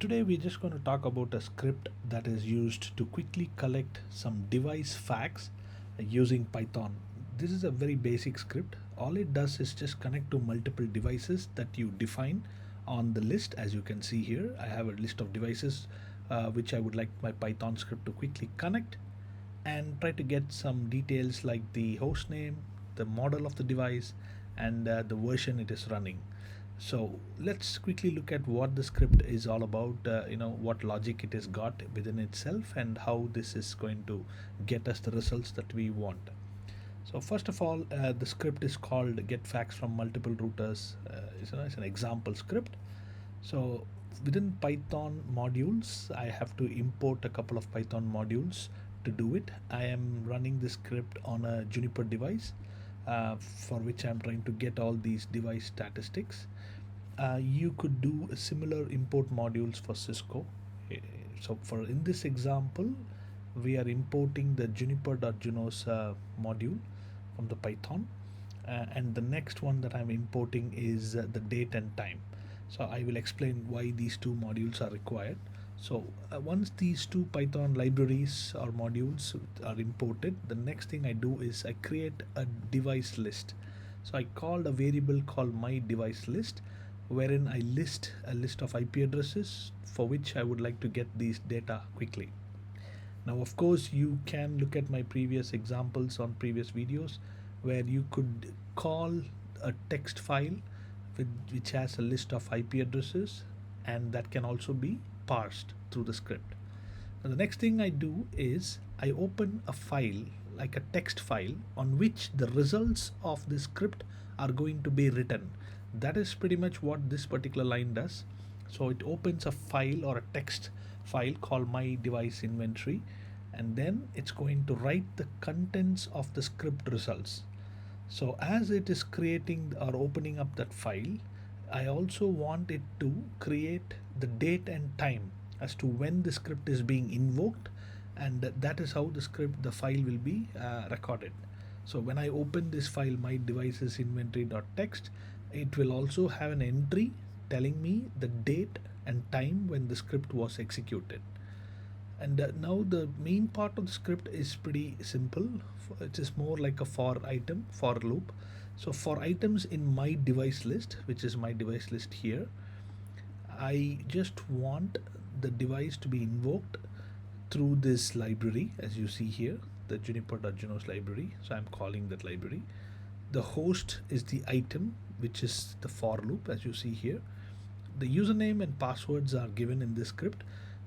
Today we're just going to talk about a script that is used to quickly collect some device facts using Python. This is a very basic script. All it does is just connect to multiple devices that you define on the list. As you can see here, I have a list of devices which I would like my Python script to quickly connect and try to get some details like the host name, the model of the device, and the version it is running. So let's quickly look at what the script is all about, what logic it has got within itself and how this is going to get us the results that we want. So first of all, the script is called get facts from multiple routers. It's an example script. So within Python modules, I have to import a couple of Python modules to do it. I am running this script on a Juniper device for which I'm trying to get all these device statistics. You could do a similar import modules for Cisco. Eh, So for in this example, we are importing the jnpr.junos module from the Python, and the next one that I'm importing is the date and time. So I will explain why these two modules are required. So once these two Python libraries or modules are imported, the next thing I do is I create a device list. So I called a variable called mydeviceslist, wherein I list a list of IP addresses for which I would like to get these data quickly. Now, of course, you can look at my previous examples on previous videos where you could call a text file which has a list of IP addresses, and that can also be parsed through the script. Now, the next thing I do is I open a file like a text file on which the results of the script are going to be written. That is pretty much what this particular line does. So it opens a file or a text file called my device inventory, and then it's going to write the contents of the script results. So as it is creating or opening up that file, I also want it to create the date and time as to when the script is being invoked, and that is how the file will be recorded. So when I open this file my devices inventory.txt, it will also have an entry telling me the date and time when the script was executed. And now the main part of the script is pretty simple. It is more like a for loop. So for items in my device list, which is my device list here, I just want the device to be invoked through this library, as you see here, the juniper.junos library. So I'm calling that library. The host is the item, which is the for loop, as you see here. The username and passwords are given in this script,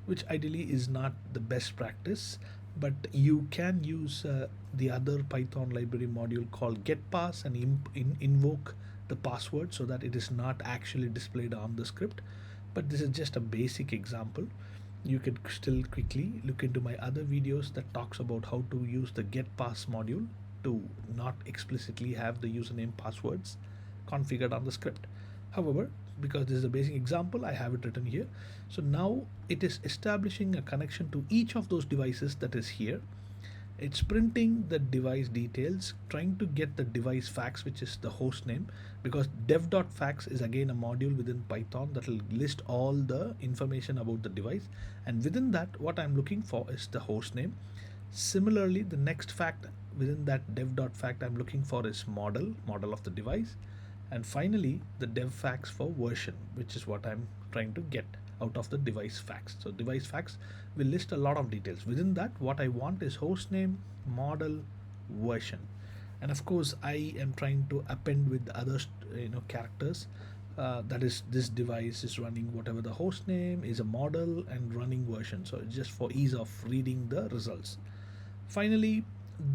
which ideally is not the best practice, but you can use the other Python library module called getPass and invoke the password so that it is not actually displayed on the script. But this is just a basic example. You can still quickly look into my other videos that talks about how to use the getPass module to not explicitly have the username passwords configured on the script. However, because this is a basic example, I have it written here. So now it is establishing a connection to each of those devices that is here. It's printing the device details, trying to get the device facts, which is the host name, because dev.facts is again a module within Python that will list all the information about the device. And within that, what I'm looking for is the host name. Similarly, the next fact within that dev.fact I'm looking for is model of the device. And finally, the dev facts for version, which is what I'm trying to get out of the device facts. So device facts will list a lot of details. Within that, what I want is host name, model, version, and of course I am trying to append with the other characters. That is, this device is running whatever the host name is, a model, and running version. So it's just for ease of reading the results. Finally,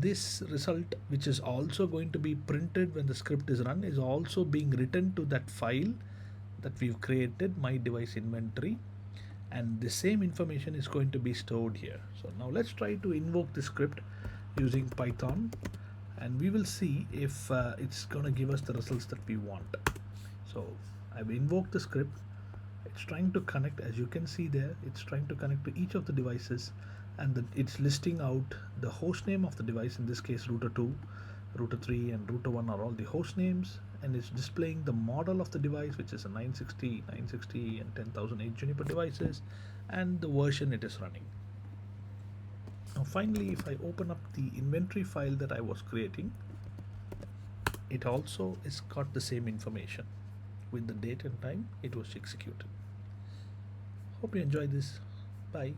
this result, which is also going to be printed when the script is run, is also being written to that file that we've created, my device inventory, and the same information is going to be stored here. So now let's try to invoke the script using Python, and we will see if it's going to give us the results that we want. So I've invoked the script. It's trying to connect, as you can see there, it's trying to connect to each of the devices, and it's listing out the host name of the device, in this case router 2, router 3, and router 1 are all the host names, and it's displaying the model of the device, which is a 960, 960, and 10,008 Juniper devices, and the version it is running. Now, finally, if I open up the inventory file that I was creating, it also is got the same information with the date and time it was executed. Hope you enjoy this. Bye.